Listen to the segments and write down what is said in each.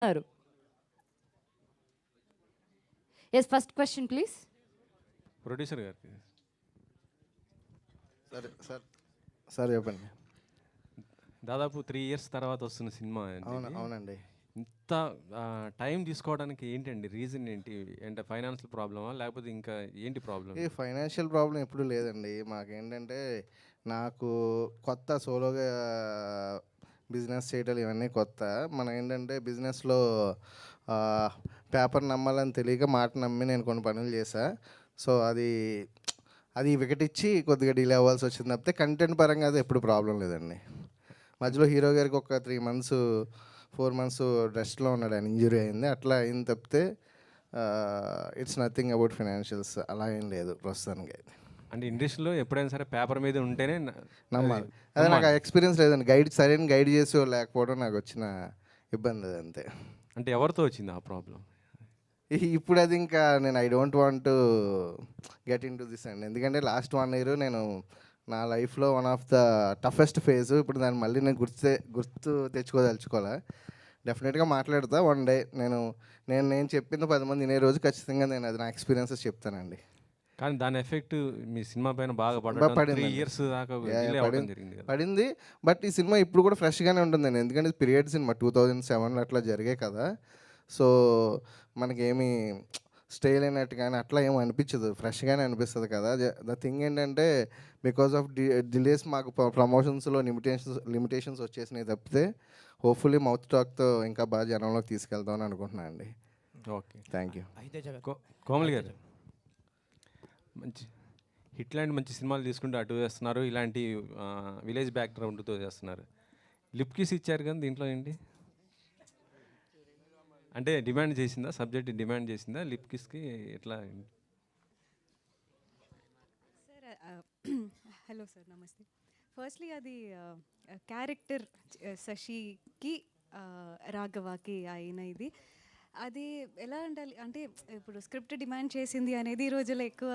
అన్నారు. Yes, first question please. Producer గారికి. సరే సార్ సార్ చెప్పండి. దాదాపు 3 years తర్వాత వస్తున్న సినిమా అవునండి. ఇంత టైం తీసుకోవడానికి ఏంటండి రీజన్ ఏంటి? అంటే ఫైనాన్షియల్ ప్రాబ్లమా లేకపోతే ఇంకా ఏంటి ప్రాబ్లం? ఈ ఫైనాన్షియల్ ప్రాబ్లం ఎప్పుడూ లేదండి. మాకేంటంటే నాకు కొత్త సోలోగా బిజినెస్ చేయడం ఇవన్నీ కొత్త. మనం ఏంటంటే బిజినెస్లో పేపర్ నమ్మాలని తెలియక మాట నమ్మి నేను కొన్ని పనులు చేశా. సో అది వికటిచ్చి కొద్దిగా డిలే అవ్వాల్సి వచ్చింది తప్పితే కంటెంట్ పరంగా అది ఎప్పుడు ప్రాబ్లం లేదండి. మధ్యలో హీరో గారికి ఒక 3 months 4 months రెస్ట్లో ఉన్నాడు, ఆయన ఇంజురీ అయింది. అట్లా అయింది తప్పితే ఇట్స్ నథింగ్ అబౌట్ ఫైనాన్షియల్స్, అలా ఏం లేదు ప్రస్తుతానికి అయితే. అంటే ఇండస్ట్రీలో ఎప్పుడైనా సరే పేపర్ మీద ఉంటేనే నమ్మాలి. అదే నాకు ఆ ఎక్స్పీరియన్స్ లేదండి. సరైన గైడ్ చేసి లేకపోవడం నాకు వచ్చిన ఇబ్బంది అది అంతే. అంటే ఎవరితో వచ్చింది ఆ ప్రాబ్లం? ఇప్పుడు అది ఇంకా నేను I don't want to get in to this అండి. ఎందుకంటే లాస్ట్ 1 year నేను నా లైఫ్లో one of the toughest phase. ఇప్పుడు దాన్ని మళ్ళీ నేను గుర్తు తెచ్చుకోదలుచుకోలే. డెఫినెట్గా మాట్లాడతా వన్ డే. నేను చెప్పింది 10 మంది వినే రోజు ఖచ్చితంగా నేను అది నా ఎక్స్పీరియన్సెస్ చెప్తానండి. కానీ దాని ఎఫెక్ట్ మీ సినిమా పైన బాగా పడింది. 3 years దాకా పడింది. బట్ ఈ సినిమా ఇప్పుడు కూడా ఫ్రెష్గానే ఉంటుందండి. ఎందుకంటే పీరియడ్ సినిమా 2007లో అట్లా జరిగాయి కదా. సో మనకేమి స్టైల్ అయినట్టు కానీ అట్లా ఏమీ అనిపించదు, ఫ్రెష్గానే అనిపిస్తుంది కదా. ద థింగ్ ఏంటంటే బికాస్ ఆఫ్ డిలేస్ మాకు ప్రమోషన్స్లో లిమిటేషన్స్ వచ్చేసినాయి తప్పితే హోప్ఫుల్లీ మౌత్ టాక్తో ఇంకా బాగా జనంలోకి తీసుకెళ్తామని అనుకుంటున్నాను అండి. Okay, thank you. కోమలి గారు, మంచి హిట్ లాంటి మంచి సినిమాలు తీసుకుంటూ అటు చేస్తున్నారు, ఇలాంటి విలేజ్ బ్యాక్గ్రౌండ్తో చేస్తున్నారు. లిప్ కిస్ ఇచ్చారు కానీ దీంట్లో ఏంటి అంటే డిమాండ్ చేసిందా? సబ్జెక్ట్ డిమాండ్ చేసిందా లిప్ కిస్కి? ఎట్లా? సార్ హలో సార్, నమస్తే. ఫస్ట్లీ అది క్యారెక్టర్ శశికి రాఘవాకి అయిన ఇది అది ఎలా ఉండాలి అంటే ఇప్పుడు స్క్రిప్ట్ డిమాండ్ చేసింది అనేది ఈ రోజుల్లో ఎక్కువ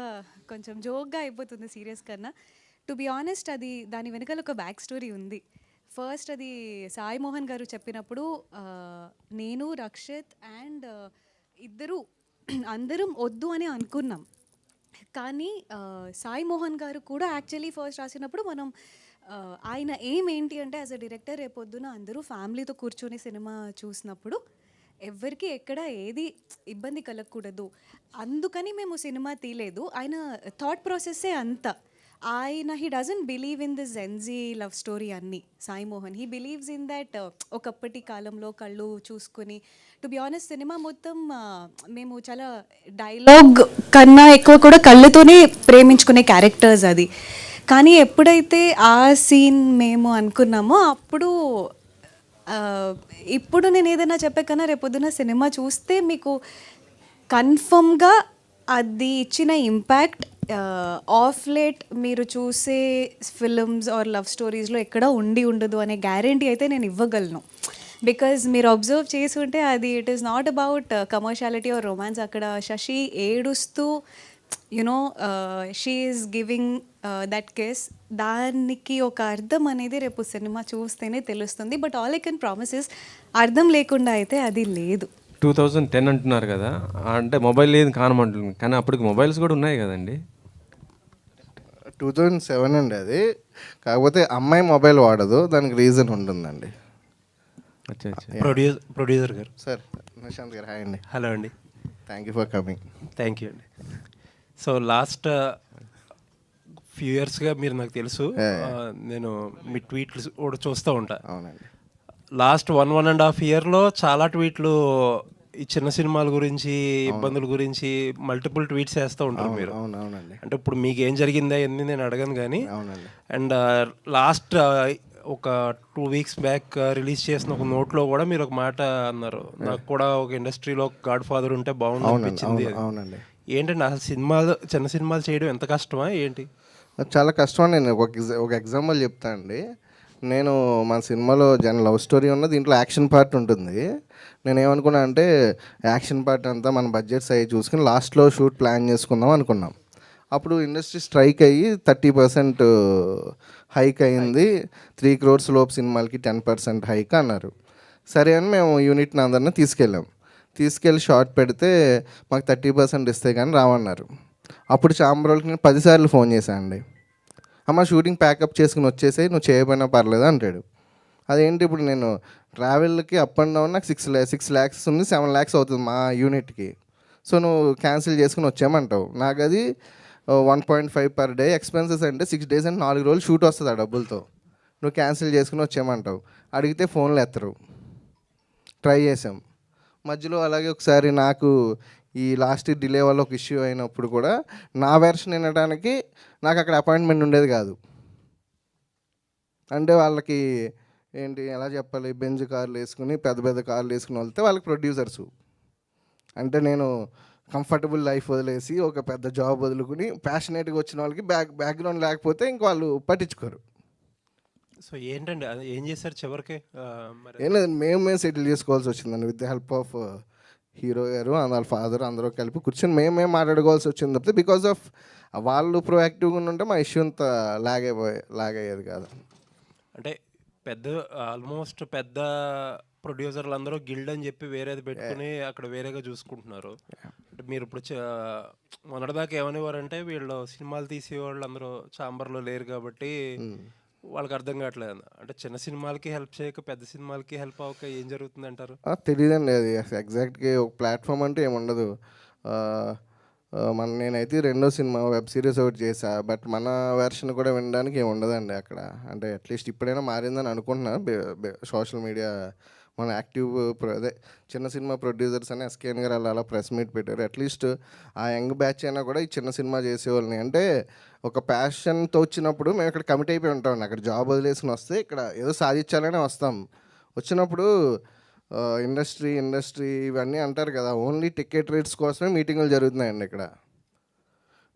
కొంచెం జోక్గా అయిపోతుంది సీరియస్ కన్నా. టు బి ఆనెస్ట్ అది దాని వెనకాల ఒక బ్యాక్ స్టోరీ ఉంది. ఫస్ట్ అది సాయి మోహన్ గారు చెప్పినప్పుడు నేను రక్షిత్ అండ్ అందరం వద్దు అని అనుకున్నాం. కానీ సాయి మోహన్ గారు కూడా యాక్చువల్లీ ఫస్ట్ రాసినప్పుడు మనం ఆయన ఏంటి అంటే యాజ్ అ డైరెక్టర్ రేపొద్దున అందరూ ఫ్యామిలీతో కూర్చొని సినిమా చూసినప్పుడు ఎవరికి ఎక్కడ ఏది ఇబ్బంది కలగకూడదు, అందుకని మేము సినిమా తీయలేదు. ఆయన థాట్ ప్రాసెస్సే అంత. ఆయన he doesn't believe in this ఎన్జీ లవ్ స్టోరీ అన్నీ. Sai Mohan he believes in that ఒకప్పటి కాలంలో కళ్ళు చూసుకుని. టు బి ఆనెస్ట్ సినిమా మొత్తం మేము చాలా డైలాగ్ కన్నా ఎక్కువ కూడా కళ్ళతోనే ప్రేమించుకునే క్యారెక్టర్స్ అది. కానీ ఎప్పుడైతే ఆ సీన్ మేము అనుకున్నామో అప్పుడు ఇప్పుడు నేను ఏదైనా చెప్పే కన్నా రేపొద్దున సినిమా చూస్తే మీకు కన్ఫర్మ్గా అది ఇచ్చిన ఇంపాక్ట్ ఆఫ్ లేట్ మీరు చూసే ఫిల్మ్స్ ఆర్ లవ్ స్టోరీస్లో ఎక్కడ ఉండదు అనే గ్యారంటీ అయితే నేను ఇవ్వగలను. బికాజ్ మీరు అబ్జర్వ్ చేసి ఉంటే అది it is not about commerciality are romance. అక్కడ శశి ఏడుస్తూ you know she is giving that case, దానికి ఒక అర్థం అనేది రేపు సినిమా చూస్తేనే తెలుస్తుంది. But all I can promise is అర్థం లేకుండా అయితే అది లేదు. 2010 అంటున్నారు కదా, అంటే మొబైల్ లేదు కానమంటుంది, కానీ అప్పటికి మొబైల్స్ కూడా ఉన్నాయి కదండి. 2007 అండి అది. కాకపోతే అమ్మాయి మొబైల్ వాడదు, దానికి రీజన్ ఉంటుందండి. ప్రొడ్యూసర్ గారు. సార్ నిశాంత్ గారు, హాయ్ అండి. హలో అండి. Thank you for coming. Thank you అండి. సో లాస్ట్ ఫ్యూ ఇయర్స్గా మీరు నాకు తెలుసు, నేను మీ ట్వీట్లు కూడా చూస్తూ ఉంటా. అవునండి. లాస్ట్ 1.5 yearలో చాలా ట్వీట్లు ఈ చిన్న సినిమాల గురించి, ఇబ్బందుల గురించి మల్టిపుల్ ట్వీట్స్ వేస్తూ ఉంటారు మీరు. అవునండి. అంటే ఇప్పుడు మీకు ఏం జరిగిందా అని నేను అడగను కానీ, అవునండి. అండ్ లాస్ట్ ఒక 2 weeks బ్యాక్ రిలీజ్ చేసిన ఒక నోట్లో కూడా మీరు ఒక మాట అన్నారు, నాకు కూడా ఒక ఇండస్ట్రీలో గాడ్ ఫాదర్ ఉంటే బాగుంది అనిపించింది. అవునండి. ఏంటండి అసలు చిన్న సినిమాలు చేయడం ఎంత కష్టమా ఏంటి? చాలా కష్టం. నేను ఒక ఎగ్జాంపుల్ చెప్తా అండి. నేను మా సినిమాలో లవ్ స్టోరీ ఉన్న దీంట్లో యాక్షన్ పార్ట్ ఉంటుంది. నేను ఏమనుకున్నా అంటే యాక్షన్ పార్ట్ అంతా మన బడ్జెట్స్ అయ్యి చూసుకుని లాస్ట్లో షూట్ ప్లాన్ చేసుకుందాం అనుకున్నాం. అప్పుడు ఇండస్ట్రీ స్ట్రైక్ అయ్యి 30% హైక్ అయింది. 3 crores లోపు సినిమాలకి 10% హైక్ అన్నారు. సరే అని మేము యూనిట్ని అందరిని తీసుకెళ్ళి షార్ట్ పెడితే మాకు 30% ఇస్తే కానీ రావన్నారు. అప్పుడు చాంబరోళ్ళకి నేను 10 సార్లు ఫోన్ చేశాను అండి. అమ్మ షూటింగ్ ప్యాకప్ చేసుకుని వచ్చేసి నువ్వు చేయకపోయినా పర్లేదు అంటాడు. అదేంటి ఇప్పుడు నేను ట్రావెల్కి అప్ అండ్ డౌన్ నాకు 6 lakhs ఉంది, 7 lakhs అవుతుంది మా యూనిట్కి. సో నువ్వు క్యాన్సిల్ చేసుకుని వచ్చామంటావు. నాకు అది 1.5 per day ఎక్స్పెన్సెస్ అంటే 6 days అంటే 4 రోజులు షూట్ వస్తుంది ఆ డబ్బులతో. నువ్వు క్యాన్సిల్ చేసుకుని వచ్చామంటావు. అడిగితే ఫోన్లు ఎత్తరు. ట్రై చేసాం. మధ్యలో అలాగే ఒకసారి నాకు ఈ లాస్ట్ డిలే వల్ల ఒక ఇష్యూ అయినప్పుడు కూడా నా వెర్షన్ వినడానికి నాకు అక్కడ అపాయింట్మెంట్ ఉండేది కాదు. అంటే వాళ్ళకి ఏంటి ఎలా చెప్పాలి, బెంజ్ కార్లు వేసుకుని పెద్ద కార్లు వేసుకుని వెళ్తే వాళ్ళకి ప్రొడ్యూసర్సు. అంటే నేను కంఫర్టబుల్ లైఫ్ వదిలేసి ఒక పెద్ద జాబ్ వదులుకుని ప్యాషనేట్గా వచ్చిన వాళ్ళకి బ్యాక్గ్రౌండ్ లేకపోతే ఇంక వాళ్ళు పట్టించుకోరు. సో ఏంటండి అది ఏం చేశారు చివరికి? మరి ఏం లేదు, మేము సెటిల్ చేసుకోవాల్సి వచ్చిందండి with the help of hero గారు అండ్ వాళ్ళ ఫాదర్ అందరూ కలిపి కూర్చొని మేము మాట్లాడుకోవాల్సి వచ్చింది తప్పితే బికాస్ ఆఫ్ వాళ్ళు ప్రొయాక్టివ్గా ఉంటే మా ఇష్యూ అంత లాగ్ అయ్యేది కాదు. అంటే ఆల్మోస్ట్ పెద్ద ప్రొడ్యూసర్లు అందరూ గిల్డ్ అని చెప్పి వేరేది పెట్టుకుని అక్కడ వేరేగా చూసుకుంటున్నారు. అంటే మీరు ఇప్పుడు మొన్నటిదాకా ఏమనేవారంటే వీళ్ళు సినిమాలు తీసేవాళ్ళు అందరూ చాంబర్లో లేరు కాబట్టి వాళ్ళకి అర్థం కావట్లేదు. అంటే చిన్న సినిమాలకి హెల్ప్ చేయక పెద్ద సినిమాలకి హెల్ప్ అవ్వక ఏం జరుగుతుంది అంటారు? తెలియదండి, అది ఎగ్జాక్ట్గా ఒక ప్లాట్ఫామ్ అంటే ఏముండదు. నేనైతే 2వ సినిమా వెబ్ సిరీస్ ఒకటి చేశా, బట్ మన వెర్షన్ కూడా వినడానికి ఏమి ఉండదండి అక్కడ. అంటే అట్లీస్ట్ ఇప్పుడైనా మారిందని అనుకుంటున్నా. సోషల్ మీడియా మన యాక్టివ్ అదే చిన్న సినిమా ప్రొడ్యూసర్స్ అని ఎస్కేఎన్ గారు అలా ప్రెస్ మీట్ పెట్టారు. అట్లీస్ట్ ఆ యంగ్ బ్యాచ్ అయినా కూడా ఈ చిన్న సినిమా చేసేవాళ్ళని అంటే ఒక ప్యాషన్తో వచ్చినప్పుడు మేము ఇక్కడ కమిట్ అయిపోయి ఉంటాం. అక్కడ జాబ్ వదిలేసుకుని వస్తే ఇక్కడ ఏదో సాధించాలనే వస్తాం. వచ్చినప్పుడు ఇండస్ట్రీ ఇవన్నీ అంటారు కదా, ఓన్లీ టికెట్ రేట్స్ కోసమే మీటింగులు జరుగుతున్నాయండి ఇక్కడ.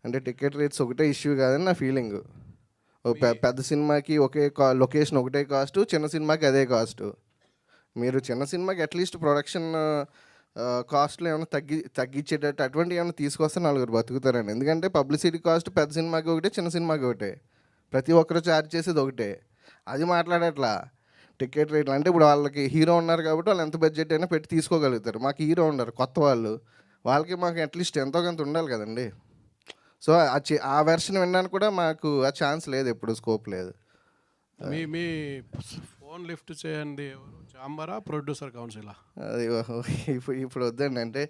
అంటే టికెట్ రేట్స్ ఒకటే ఇష్యూ కాదని నా ఫీలింగ్. పెద్ద సినిమాకి ఒకే లొకేషన్ ఒకటే కాస్ట్, చిన్న సినిమాకి అదే కాస్ట్. మీరు చిన్న సినిమాకి అట్లీస్ట్ ప్రొడక్షన్ కాస్ట్లో ఏమైనా తగ్గించేటట్టు అటువంటి ఏమైనా తీసుకొస్తే నలుగురు బతుకుతారండి. ఎందుకంటే పబ్లిసిటీ కాస్ట్ పెద్ద సినిమాకి ఒకటే, చిన్న సినిమాకి ఒకటే, ప్రతి ఒక్కరు ఛార్జ్ చేసేది ఒకటే. అది మాట్లాడట్లా టికెట్ రేట్లు. అంటే ఇప్పుడు వాళ్ళకి హీరో ఉన్నారు కాబట్టి వాళ్ళు ఎంత బడ్జెట్ అయినా పెట్టి తీసుకోగలుగుతారు. మాకు హీరో ఉన్నారు కొత్త వాళ్ళకి మాకు అట్లీస్ట్ ఎంతో కొంత ఉండాలి కదండి. సో ఆ వెర్షన్ వినడానికి కూడా మాకు ఆ ఛాన్స్ లేదు, ఎప్పుడు స్కోప్ లేదు. మీ ఫోన్ లిఫ్ట్ చేయండి. ఎవరు, చాంబరా ప్రొడ్యూసర్ కౌన్సిలా? అది ఇప్పుడు వద్దండి. అంటే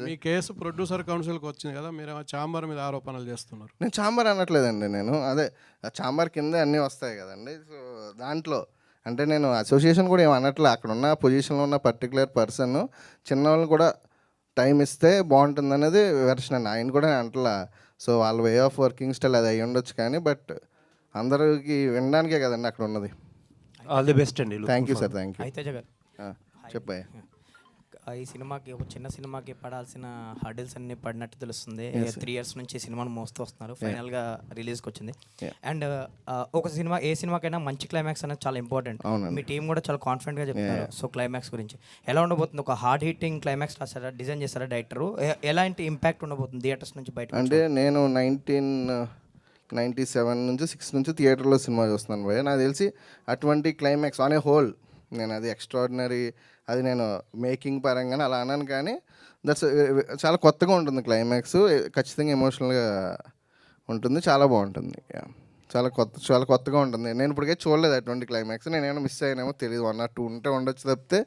మీ కేసు ప్రొడ్యూసర్ కౌన్సిల్కి వచ్చింది కదా, మీరు చాంబర్ మీద ఆరోపణలు చేస్తున్నారు. నేను చాంబర్ అనట్లేదండి. నేను అదే చాంబర్ కింద అన్నీ వస్తాయి కదండి. సో దాంట్లో అంటే నేను అసోసియేషన్ కూడా ఏమి అనట్లే. అక్కడ ఉన్న పొజిషన్లో ఉన్న పర్టికులర్ పర్సన్ చిన్నవాళ్ళు కూడా టైం ఇస్తే బాగుంటుంది అనేది వెర్షన్ అండి. ఆయన కూడా అంటలా. సో వాళ్ళ వే ఆఫ్ వర్కింగ్ స్టైల్ అది అయ్యి ఉండొచ్చు కానీ బట్ అందరికి వినడానికే కదండి అక్కడ ఉన్నది. ఆల్ ది బెస్ట్ అండి. Thank you sir. Thank you. అయితే జగన్ చెప్పాయి. ఈ సినిమాకి ఒక చిన్న సినిమాకి పడాల్సిన హర్డిల్స్ అన్ని పడినట్టు తెలుస్తుంది. 3 years నుంచి సినిమాను మోస్తూ వస్తున్నారు, ఫైనల్గా రిలీజ్కి వచ్చింది. అండ్ ఒక సినిమా ఏ సినిమాకైనా మంచి క్లైమాక్స్ అనేది చాలా ఇంపార్టెంట్. మీ టీం కూడా చాలా కాన్ఫిడెంట్గా చెప్తున్నారు. సో క్లైమాక్స్ గురించి ఎలా ఉండబోతుంది? ఒక హార్డ్ హిట్టింగ్ క్లైమాక్స్ రాసారా, డిజైన్ చేస్తారా డైరెక్టరు? ఎలాంటి ఇంపాక్ట్ ఉండబోతుంది థియేటర్స్ నుంచి బయట? అంటే నేను 1997 నుంచి 6 నుంచి థియేటర్లో సినిమా చూస్తున్నాను భయ్య. నాకు తెలిసి అటువంటి క్లైమాక్స్ ఆన్ ఏ హోల్, నేను అది ఎక్స్ట్రాడినరీ అది నేను మేకింగ్ పరంగానే అలా అన్నాను కానీ దట్స్ చాలా కొత్తగా ఉంటుంది క్లైమాక్స్. ఖచ్చితంగా ఎమోషనల్గా ఉంటుంది, చాలా బాగుంటుంది. చాలా కొత్తగా ఉంటుంది. నేను ఇప్పటికే చూడలేదు అటువంటి క్లైమాక్స్. నేనేమైనా మిస్ అయ్యానేమో తెలియదు, 1 or 2 ఉంటే ఉండొచ్చు తప్పితే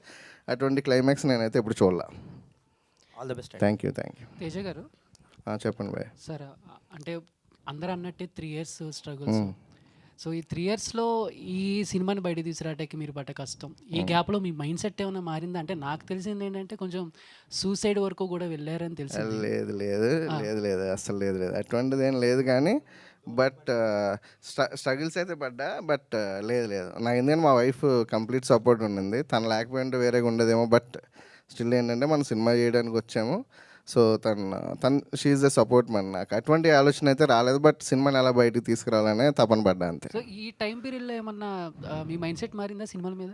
అటువంటి క్లైమాక్స్ నేనైతే ఇప్పుడు చూడలే. All the best. Thank you. Teja గారు చెప్పండి భయ్య. సార్, అంటే అందరూ అన్నట్టే 3 years స్ట్రగుల్స్. సో ఈ 3 yearsలో ఈ సినిమాని బయట తీసుకురావడానికి మీరు పడ్డ కష్టం, ఈ గ్యాప్లో మీ మైండ్ సెట్ ఏమైనా మారిందా? అంటే నాకు తెలిసింది ఏంటంటే కొంచెం సూసైడ్ వరకు కూడా వెళ్ళారని తెలిసి. లేదు అసలు లేదు అటువంటిది ఏం లేదు కానీ బట్ స్ట్రగుల్స్ అయితే పడ్డా. బట్ లేదు నా ఎందుకంటే మా వైఫ్ కంప్లీట్ సపోర్ట్ ఉండింది. తను లేకపోయింటే వేరేగా ఉండదేమో. బట్ స్టిల్ ఏంటంటే మనం సినిమా చేయడానికి వచ్చాము. సో తను షీఈ్ ద సపోర్ట్ మన. నాకు అటువంటి ఆలోచన అయితే రాలేదు. బట్ సినిమాని ఎలా బయటకు తీసుకురావాలనే తపన పడ్డా అంతే. సో ఈ టైం పీరియడ్లో ఏమన్నా మీ మైండ్ సెట్ మారిందా సినిమాల మీద?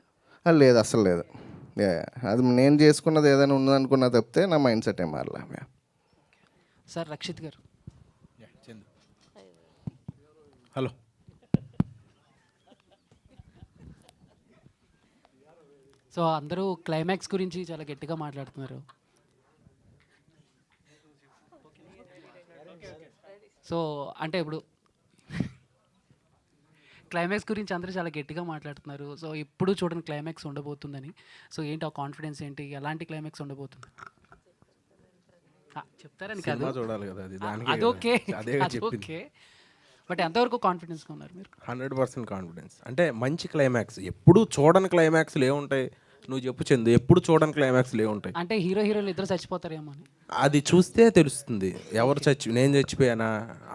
లేదు అసలు లేదు. అది నేను చేసుకున్నది ఏదైనా ఉన్నదనుకున్నా తప్పితే నా మైండ్ సెట్ ఏం మారలే. సార్ రక్షిత్ గారు. హలో సో అందరూ క్లైమాక్స్ గురించి చాలా గట్టిగా మాట్లాడుతున్నారు. సో అంటే ఇప్పుడు క్లైమాక్స్ గురించి అందరూ చాలా గట్టిగా మాట్లాడుతున్నారు. సో ఇప్పుడు చూడండి క్లైమాక్స్ ఉండబోతుందని. సో ఏంటి ఆ కాన్ఫిడెన్స్ ఏంటి? ఎలాంటి క్లైమాక్స్ ఉండబోతుంది? చెప్తారని కాదు, సినిమా చూడాలి కదా, అది దానికి అదొకే, అదే చెప్పింది. అదొకే. బట్ ఎంతవరకు కాన్ఫిడెన్స్గా ఉన్నారు మీరు? 100% కాన్ఫిడెన్స్. అంటే మంచి క్లైమాక్స్, ఎప్పుడు చూడని క్లైమాక్స్లు ఏముంటాయి నువ్వు చెప్పు చందు, ఎప్పుడు చూడని క్లైమాక్స్లు ఏముంటాయి? అంటే హీరోలు ఇద్దరు చచ్చిపోతారేమో అని. అది చూస్తే తెలుస్తుంది ఎవరు నేను చచ్చిపోయానా,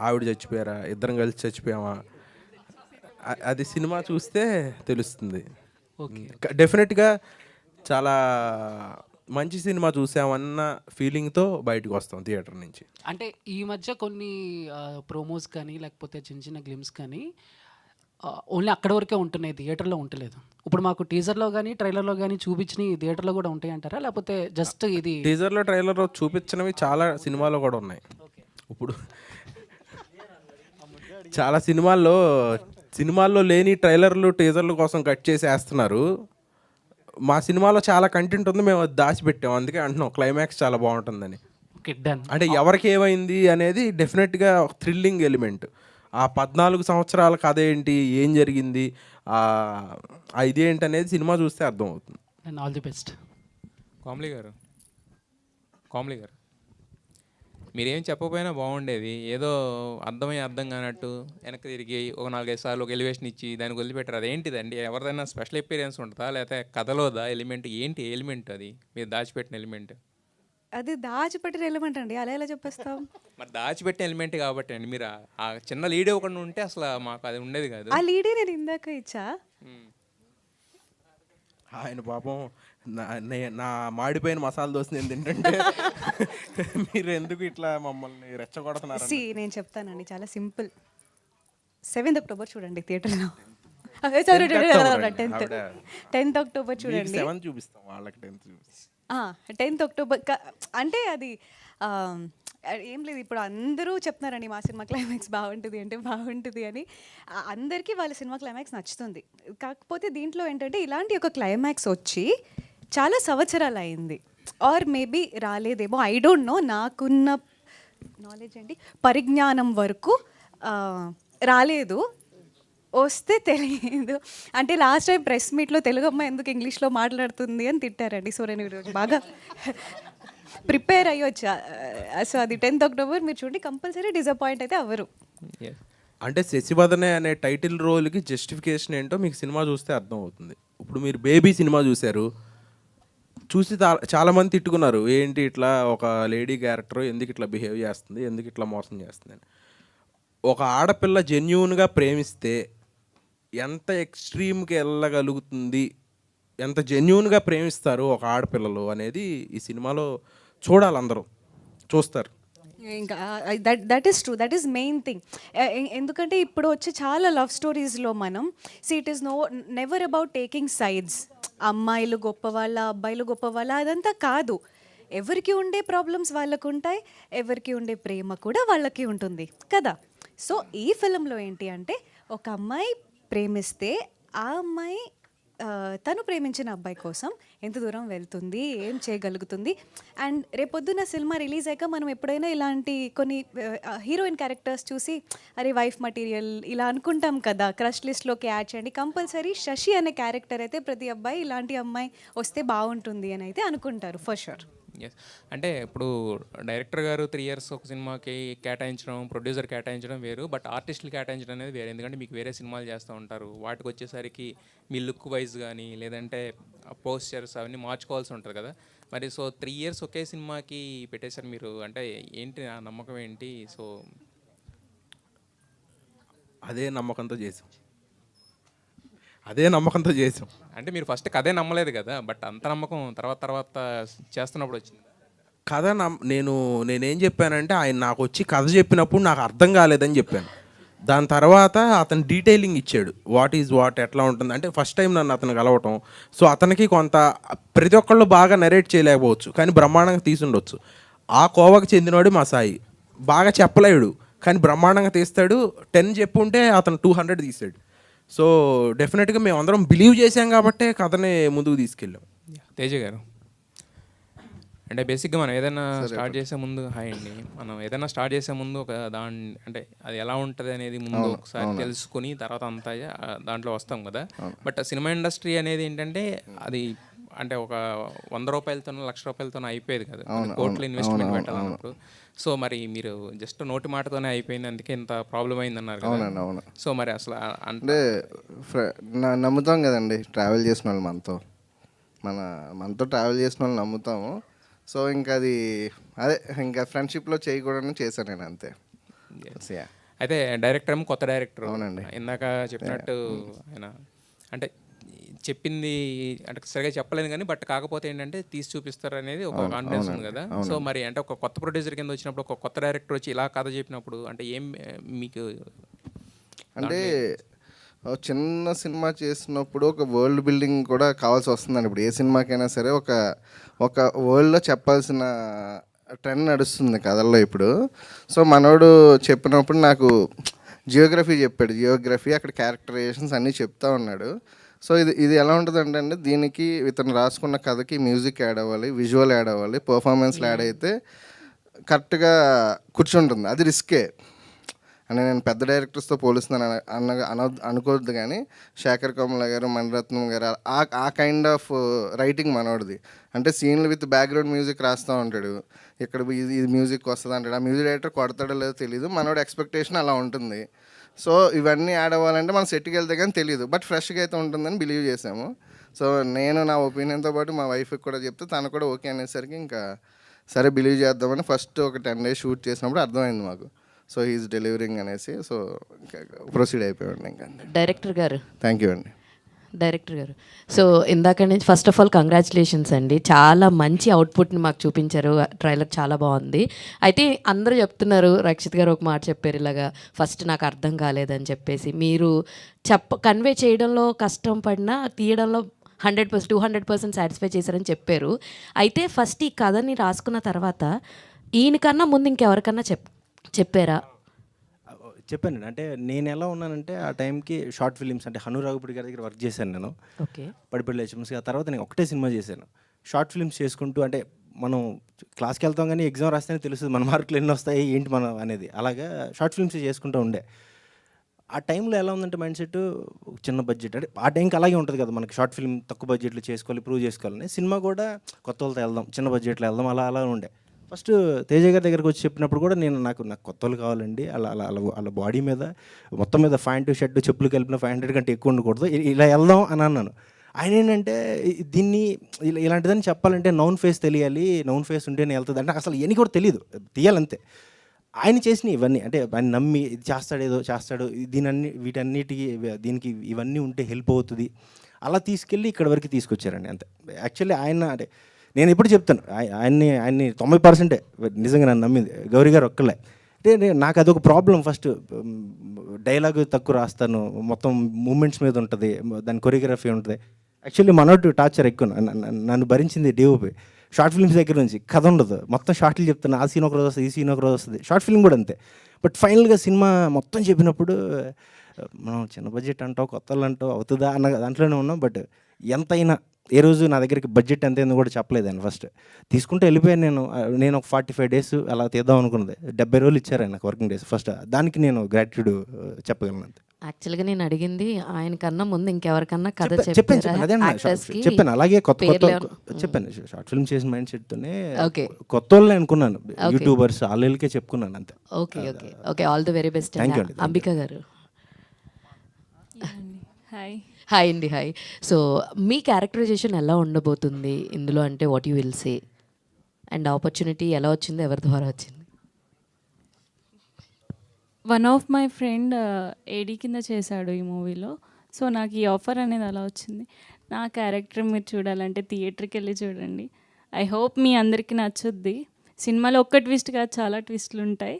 ఆవిడ చచ్చిపోయారా, ఇద్దరం కలిసి చచ్చిపోయామా, అది సినిమా చూస్తే తెలుస్తుంది. ఓకే. డెఫినెట్గా చాలా మంచి సినిమా చూసామన్న ఫీలింగ్తో బయటకు వస్తాం థియేటర్ నుంచి. అంటే ఈ మధ్య కొన్ని ప్రోమోస్ కానీ లేకపోతే చిన్న చిన్న గ్లిమ్స్ కానీ ఓన్లీ అక్కడ వరకే ఉంటున్నాయి, థియేటర్లో ఉండలేదు. ఇప్పుడు మాకు టీజర్లో కానీ ట్రైలర్లో కానీ చూపించిన థియేటర్లో కూడా ఉంటాయి అంటారా, లేకపోతే జస్ట్ ఇది టీజర్లో ట్రైలర్లో చూపించినవి చాలా సినిమాలో కూడా ఉన్నాయి. ఇప్పుడు చాలా సినిమాల్లో లేని ట్రైలర్లు టీజర్ల కోసం కట్ చేసి వేస్తున్నారు. మా సినిమాలో చాలా కంటెంట్ ఉంది, మేము అది దాచిపెట్టాం, అందుకే అంటున్నాం క్లైమాక్స్ చాలా బాగుంటుందని. Okay, done. అంటే ఎవరికి ఏమైంది అనేది డెఫినెట్గా థ్రిల్లింగ్ ఎలిమెంట్. ఆ 14 సంవత్సరాల కథ ఏంటి, ఏం జరిగింది, ఇదేంటి అనేది సినిమా చూస్తే అర్థమవుతుంది. And all the best. Kamli గారు మీరేం చెప్పకపోయినా బాగుండేది. ఏదో అర్థం కానట్టు వెనక్కి తిరిగి ఒక 4-5 సార్లు ఒక ఎలివేషన్ ఇచ్చి దానికి వదిలిపెట్టారు. అదేంటిదండి? ఎవరిదైనా స్పెషల్ ఎక్స్పీరియన్స్ ఉంటుందా, లేకపోతే కథలోదా ఎలిమెంట్? ఏంటి ఎలిమెంట్ అది మీరు దాచిపెట్టిన ఎలిమెంట్? అది దాచిపెట్టిన ఎలిమెంట్ అండి, అలా ఎలా చెప్పేస్తాం? మరి దాచిపెట్టిన ఎలిమెంట్ కాబట్టి అండి, మీరు ఆ చిన్న లీడ్ ఇవ్వకుండా ఉంటే అసలు మాకు అది ఉండేది కాదు. ఆ లీడే నేను ఇందాక ఇచ్చా. ఆయన పాపం నా మాడిపోయిన మసాలా దోశ నేను తింటుంటే మీరు ఎందుకు ఇట్లా మమ్మల్ని రెచ్చగొడుతున్నారు? నేను చెప్తానండి, చాలా సింపుల్. 7th అక్టోబర్ చూడండి థియేటర్లో. సారీ, 10th అక్టోబర్ చూడండి. 7 చూపిస్తాం, వాళ్ళకి 10th చూపిస్తాం. 10th అక్టోబర్ అంటే అది ఏం లేదు. ఇప్పుడు అందరూ చెప్తున్నారండి మా సినిమా క్లైమాక్స్ బాగుంటుంది అంటే బాగుంటుంది అని. అందరికీ వాళ్ళ సినిమా క్లైమాక్స్ నచ్చుతుంది. కాకపోతే దీంట్లో ఏంటంటే ఇలాంటి ఒక క్లైమాక్స్ వచ్చి చాలా సంవత్సరాలు అయింది, ఆర్ మేబీ రాలేదేమో, ఐ డోంట్ నో. నాకున్న నాలెడ్జ్ ఏంటి, పరిజ్ఞానం వరకు రాలేదు, వస్తే తెలియదు. అంటే లాస్ట్ టైం ప్రెస్ మీట్లో తెలుగు అమ్మాయి ఎందుకు ఇంగ్లీష్లో మాట్లాడుతుంది అని తిట్టారండి. సో నేను ఈరోజు బాగా ప్రిపేర్ అయ్యి వచ్చా. సో అది 10th అక్టోబర్ మీరు చూడండి, కంపల్సరీ డిసప్పాయింట్ అయితే అవ్వరు. అంటే శశివదనే అనే టైటిల్ రోల్కి జస్టిఫికేషన్ ఏంటో మీకు సినిమా చూస్తే అర్థమవుతుంది. ఇప్పుడు మీరు బేబీ సినిమా చూసి చాలామంది తిట్టుకున్నారు, ఏంటి ఇట్లా ఒక లేడీ క్యారెక్టర్ ఎందుకు ఇట్లా బిహేవ్ చేస్తుంది, ఎందుకు ఇట్లా మోసం చేస్తుంది అని. ఒక ఆడపిల్ల జెన్యూన్గా ప్రేమిస్తే ఎంత ఎక్స్ట్రీమ్కి వెళ్ళగలుగుతుంది, ఎంత జెన్యూన్గా ప్రేమిస్తారు ఒక ఆడపిల్లలు అనేది ఈ సినిమాలో చూడాలి, అందరూ చూస్తారు. ఇంకా that is true, that is main thing. ఎందుకంటే ఇప్పుడు వచ్చే చాలా లవ్ స్టోరీస్లో మనం it is never about taking sides. అమ్మాయిలు గొప్పవాళ్ళ, అబ్బాయిలు గొప్పవాళ్ళ, అదంతా కాదు. ఎవరికి ఉండే ప్రాబ్లమ్స్ వాళ్ళకు ఉంటాయి, ఎవరికి ఉండే ప్రేమ కూడా వాళ్ళకి ఉంటుంది కదా. సో ఈ ఫిలంలో ఏంటి అంటే ఒక అమ్మాయి ప్రేమిస్తే ఆ అమ్మాయి తను ప్రేమించిన అబ్బాయి కోసం ఎంత దూరం వెళ్తుంది, ఏం చేయగలుగుతుంది. అండ్ రేపొద్దున సినిమా రిలీజ్ అయ్యాక మనం ఎప్పుడైనా ఇలాంటి కొన్ని హీరోయిన్ క్యారెక్టర్స్ చూసి అరే వైఫ్ మెటీరియల్ ఇలా అనుకుంటాం కదా, క్రష్ లిస్ట్లోకి యాడ్ చేయండి. కంపల్సరీ శశి అనే క్యారెక్టర్ అయితే ప్రతి అబ్బాయి ఇలాంటి అమ్మాయి వస్తే బాగుంటుంది అని అయితే అనుకుంటారు ఫర్ షూర్. ఎస్, అంటే ఇప్పుడు డైరెక్టర్ గారు 3 years ఒక సినిమాకి కేటాయించడం, ప్రొడ్యూసర్ కేటాయించడం వేరు, బట్ ఆర్టిస్టులు కేటాయించడం అనేది వేరే. ఎందుకంటే మీకు వేరే సినిమాలు చేస్తూ ఉంటారు, వాటికి వచ్చేసరికి మీ లుక్ వైజ్ కానీ లేదంటే పోస్చర్స్ అవన్నీ మార్చుకోవాల్సి ఉంటుంది కదా. మరి సో 3 years ఒకే సినిమాకి పెట్టేశారు మీరు, అంటే ఏంటి ఆ నమ్మకం ఏంటి? సో అదే నమ్మకంతో చేసాం. అంటే మీరు ఫస్ట్ కథే నమ్మలేదు కదా, బట్ అంత నమ్మకం తర్వాత చేస్తున్నప్పుడు వచ్చింది. కథ నేనేం చెప్పానంటే ఆయన నాకు వచ్చి కథ చెప్పినప్పుడు నాకు అర్థం కాలేదని చెప్పాను. దాని తర్వాత అతను డీటెయిలింగ్ ఇచ్చాడు, వాట్ ఈజ్ వాట్, ఎట్లా ఉంటుంది. అంటే ఫస్ట్ టైం నన్ను అతను కలవటం, సో అతనికి కొంత ప్రతి ఒక్కళ్ళు బాగా నరేట్ చేయలేకపోవచ్చు, కానీ బ్రహ్మాండంగా తీసుండొచ్చు. ఆ కోవకు చెందినవాడు మా సాయి. బాగా చెప్పలేడు కానీ బ్రహ్మాండంగా తీస్తాడు. 10 చెప్పుంటే అతను 200 తీసాడు. సో డెఫినెట్గా మేము అందరం బిలీవ్ చేసాం కాబట్టే కథని ముందుకు తీసుకెళ్ళాం. తేజ గారు, అంటే బేసిక్గా మనం ఏదైనా స్టార్ట్ చేసే ముందు హాయ్ అండి, మనం ఏదైనా స్టార్ట్ చేసే ముందు ఒక అంటే అది ఎలా ఉంటుంది అనేది ముందు ఒకసారి తెలుసుకుని తర్వాత అంతా దాంట్లో వస్తాం కదా. బట్ సినిమా ఇండస్ట్రీ అనేది ఏంటంటే అది అంటే ఒక 100 రూపాయలతోనో 1,00,000 రూపాయలతోనో అయిపోయేది కదా, కోట్లు ఇన్వెస్ట్మెంట్ పెట్టాలన్నప్పుడు. సో మరి మీరు జస్ట్ నోటి మాటతోనే అయిపోయింది, అందుకే ఇంత ప్రాబ్లం అయింది అన్నారు కదా. అవును. సో మరి అసలు అంటే నమ్ముతాం కదండి, ట్రావెల్ చేసిన వాళ్ళు మనతో ట్రావెల్ చేసిన వాళ్ళు నమ్ముతాము. సో ఇంకా అది అదే ఇంకా ఫ్రెండ్షిప్లో చేయకూడదని చేశాను నేను, అంతే. అయితే డైరెక్టర్ ఏమో కొత్త డైరెక్టర్. అవునండి. ఇందాక చెప్పినట్టు ఆయన అంటే చెప్పింది అంటే సరిగా చెప్పలేదు కానీ బట్ కాకపోతే ఏంటంటే తీసి చూపిస్తారు అనేది ఒక కాన్ఫిడెన్స్ ఉంది కదా. సో మరి అంటే ఒక కొత్త ప్రొడ్యూసర్ కింద వచ్చినప్పుడు ఒక కొత్త డైరెక్టర్ వచ్చి ఇలా కథ చెప్పినప్పుడు అంటే ఏం మీకు అంటే చిన్న సినిమా చేసినప్పుడు ఒక వరల్డ్ బిల్డింగ్ కూడా కావాల్సి వస్తుందండి. ఇప్పుడు ఏ సినిమాకైనా సరే ఒక వరల్డ్లో చెప్పాల్సిన ట్రెండ్ నడుస్తుంది కథల్లో ఇప్పుడు. సో మనోడు చెప్పినప్పుడు నాకు జియోగ్రఫీ చెప్పాడు, అక్కడ క్యారెక్టరైజేషన్స్ అన్నీ చెప్తా ఉన్నాడు. సో ఇది ఎలా ఉంటుందంటే అండి, దీనికి ఇతను రాసుకున్న కథకి మ్యూజిక్ యాడ్ అవ్వాలి, విజువల్ యాడ్ అవ్వాలి, పర్ఫార్మెన్స్లు యాడ్ అయితే కరెక్ట్గా కూర్చుంటుంది. అది రిస్కే అని నేను పెద్ద డైరెక్టర్స్తో పోలుస్తున్నాను అనుకోవద్దు, కానీ శేఖర్ కమల గారు, మణిరత్నం గారు ఆ కైండ్ ఆఫ్ రైటింగ్ మనోడిది. అంటే సీన్లు విత్ బ్యాక్గ్రౌండ్ మ్యూజిక్ రాస్తూ ఉంటాడు, ఇక్కడ ఇది మ్యూజిక్ వస్తుంది అంటాడు. ఆ మ్యూజిక్ డైరెక్టర్ కొడతాడో లేదో తెలియదు, మనోడి ఎక్స్పెక్టేషన్ అలా ఉంటుంది. సో ఇవన్నీ యాడ్ అవ్వాలంటే మనం సెట్కి వెళ్తే కానీ తెలియదు, బట్ ఫ్రెష్గా అయితే ఉంటుందని బిలీవ్ చేసాము. సో నేను నా ఒపీనియన్తో పాటు మా వైఫ్కి కూడా చెప్తే తను కూడా ఓకే అనేసరికి ఇంకా సరే బిలీవ్ చేద్దామని ఫస్ట్ ఒక 10 days షూట్ చేసినప్పుడు అర్థమైంది మాకు. సో హీఈస్ డెలివరింగ్ అనేసి సో ప్రొసీడ్ అయిపోయాడు ఇంకా. డైరెక్టర్ గారు, థ్యాంక్ యూ అండి. డైరెక్టర్ గారు, సో ఇందాక నుంచి ఫస్ట్ ఆఫ్ ఆల్ కంగ్రాచులేషన్స్ అండి, చాలా మంచి అవుట్పుట్ని మాకు చూపించారు, ట్రైలర్ చాలా బాగుంది. అయితే అందరూ చెప్తున్నారు, రక్షిత్ గారు ఒక మాట చెప్పారు ఇలాగా, ఫస్ట్ నాకు అర్థం కాలేదని చెప్పేసి. మీరు కన్వే చేయడంలో కష్టం పడినా తీయడంలో 100%, 200% సాటిస్ఫై చేశారని చెప్పారు. అయితే ఫస్ట్ ఈ కథని రాసుకున్న తర్వాత ఈయనకన్నా ముందు ఇంకెవరికన్నా చెప్పారా? చెప్పానండి. అంటే నేను ఎలా ఉన్నానంటే ఆ టైంకి షార్ట్ ఫిలిమ్స్ అంటే హను రాఘుపూడి గారి దగ్గర వర్క్ చేశాను నేను. ఓకే. పడిపల్లి హెచ్ఎంసీ. ఆ తర్వాత నేను ఒకటే సినిమా చేశాను. షార్ట్ ఫిల్మ్స్ చేసుకుంటూ అంటే మనం క్లాస్కి వెళ్తాం కానీ ఎగ్జామ్ రాస్తేనే తెలుస్తుంది మన మార్కులు ఎన్ని వస్తాయి ఏంటి మనం అనేది. అలాగా షార్ట్ ఫిల్మ్స్ చేసుకుంటూ ఉండే. ఆ టైంలో ఎలా ఉందంటే మైండ్ సెట్ చిన్న బడ్జెట్, అంటే ఆ టైంకి అలాగే ఉంటుంది కదా మనకి, షార్ట్ ఫిల్మ్ తక్కువ బడ్జెట్లో చేసుకోవాలి, ప్రూవ్ చేసుకోవాలని. సినిమా కూడా కొత్త వాళ్ళతో వెళ్దాం, చిన్న బడ్జెట్లో వెళ్దాం, అలా ఉండే. ఫస్ట్ తేజ గారి దగ్గరకు వచ్చి చెప్పినప్పుడు కూడా నాకు కొత్త వాళ్ళు కావాలండి, అలా బాడీ మీద మొత్తం మీద ప్యాంట్ షర్ట్ చెప్పులు కలిపిన 500 కంటే ఎక్కువ ఉండకూడదు, ఇలా వెళ్దాం అని అన్నాను. ఆయన ఏంటంటే దీన్ని ఇలాంటిదని చెప్పాలంటే నౌన్ ఫేస్ తెలియాలి, నౌన్ ఫేస్ ఉంటేనే వెళ్తుంది అంటే అసలు ఎన్ని కూడా తెలియదు, తీయాలంతే. ఆయన చేసిన ఇవన్నీ అంటే ఆయన నమ్మి ఇది చేస్తాడు వీటన్నిటికీ దీనికి ఇవన్నీ ఉంటే హెల్ప్ అవుతుంది, అలా తీసుకెళ్ళి ఇక్కడ వరకు తీసుకొచ్చారండి అంతే. యాక్చువల్లీ ఆయన అంటే నేను ఎప్పుడు చెప్తాను ఆయన్ని 90% నిజంగా నన్ను నమ్మింది గౌరీ గారు ఒక్కలే. అంటే నాకు అదొక ప్రాబ్లం. ఫస్ట్ డైలాగ్ తక్కువ రాస్తాను, మొత్తం మూమెంట్స్ మీద ఉంటుంది, దాని కొరియోగ్రఫీ ఉంటుంది. యాక్చువల్లీ మనోటి టార్చర్ ఎక్కువ నన్ను భరించింది డిఓపి. షార్ట్ ఫిల్మ్స్ దగ్గర నుంచి కథ ఉండదు, మొత్తం షార్ట్లు చెప్తాను, ఆ సీన్ ఒక రోజు వస్తుంది, ఈ సీన్ ఒక రోజు వస్తుంది. షార్ట్ ఫిల్మ్ కూడా అంతే. బట్ ఫైనల్గా సినిమా మొత్తం చెప్పినప్పుడు మనం చిన్న బడ్జెట్ అంటావు, కొత్త వాళ్ళు అంటావు, అవుతుందా అన్న దాంట్లోనే ఉన్నాం. బట్ ఎంతైనా ఏ రోజు నా దగ్గరికి బడ్జెట్ ఎంత అయిందో కూడా చెప్పలేదండి. ఫస్ట్ తీసుకుంటే వెళ్ళిపోయాను నేను ఒక 45 days అలా తీద్దాం అనుకున్నది. 70 రోజులు ఇచ్చారు ఆయన వర్కింగ్ డేస్. ఫస్ట్ దానికి నేను గ్రాటిట్యూడ్ చెప్పగలను అంతే. యాక్చువల్గా నేను అడిగింది ఆయన కన్నా ముందు ఇంకెవరికన్నా కథ చెప్పాను అలాగే కొత్త చెప్పాను. షార్ట్ ఫిల్మ్ చేసిన మైండ్ సెట్తోనే కొత్త వాళ్ళని అనుకున్నాను, యూట్యూబర్స్ వాళ్ళకే చెప్పుకున్నాను అంతే. Okay all the very best. Ambika గారు, హాయ్ అండి. హాయ్. సో మీ క్యారెక్టరైజేషన్ ఎలా ఉండబోతుంది ఇందులో, అంటే what you will say, and opportunity ఎలా వచ్చింది, ఎవరి ద్వారా వచ్చింది? వన్ ఆఫ్ మై ఫ్రెండ్ ఏడీ కింద చేశాడు ఈ మూవీలో. సో నాకు ఈ ఆఫర్ అనేది అలా వచ్చింది. నా క్యారెక్టర్ మీరు చూడాలంటే థియేటర్కి వెళ్ళి చూడండి. ఐ హోప్ మీ అందరికీ నచ్చుద్ది. సినిమాలో ఒక్క ట్విస్ట్ కాదు, చాలా ట్విస్టులు ఉంటాయి.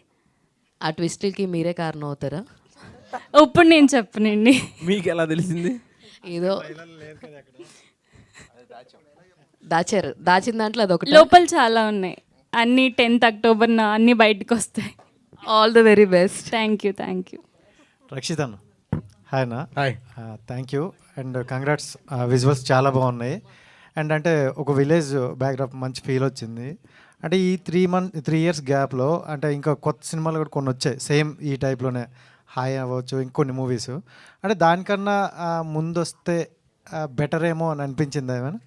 ఆ ట్విస్టులకి మీరే కారణం అవుతారా? ఇప్పుడు నేను చెప్పనండి. మీకు ఎలా తెలిసింది? ఏదో దాచిన దాంట్లో అదొకటి, లోపల చాలా ఉన్నాయి. అన్నీ 10th October అన్నీ బయటకు వస్తాయి. All the very best. Thank you. Rakshit అన్న, హాయ్ అన్న. Thank you and congrats. Visuals చాలా బాగున్నాయి అండ్ అంటే ఒక విలేజ్ బ్యాక్డ్రాప్ మంచి ఫీల్ వచ్చింది. అంటే ఈ 3 ఇయర్స్ గ్యాప్లో అంటే ఇంకా కొత్త సినిమాలు కూడా కొన్ని వచ్చాయి సేమ్ ఈ టైప్లోనే, హాయ్ అవ్వచ్చు ఇంకొన్ని మూవీస్. అంటే దానికన్నా ముందు వస్తే బెటర్ ఏమో అని అనిపించింది ఏమైనా?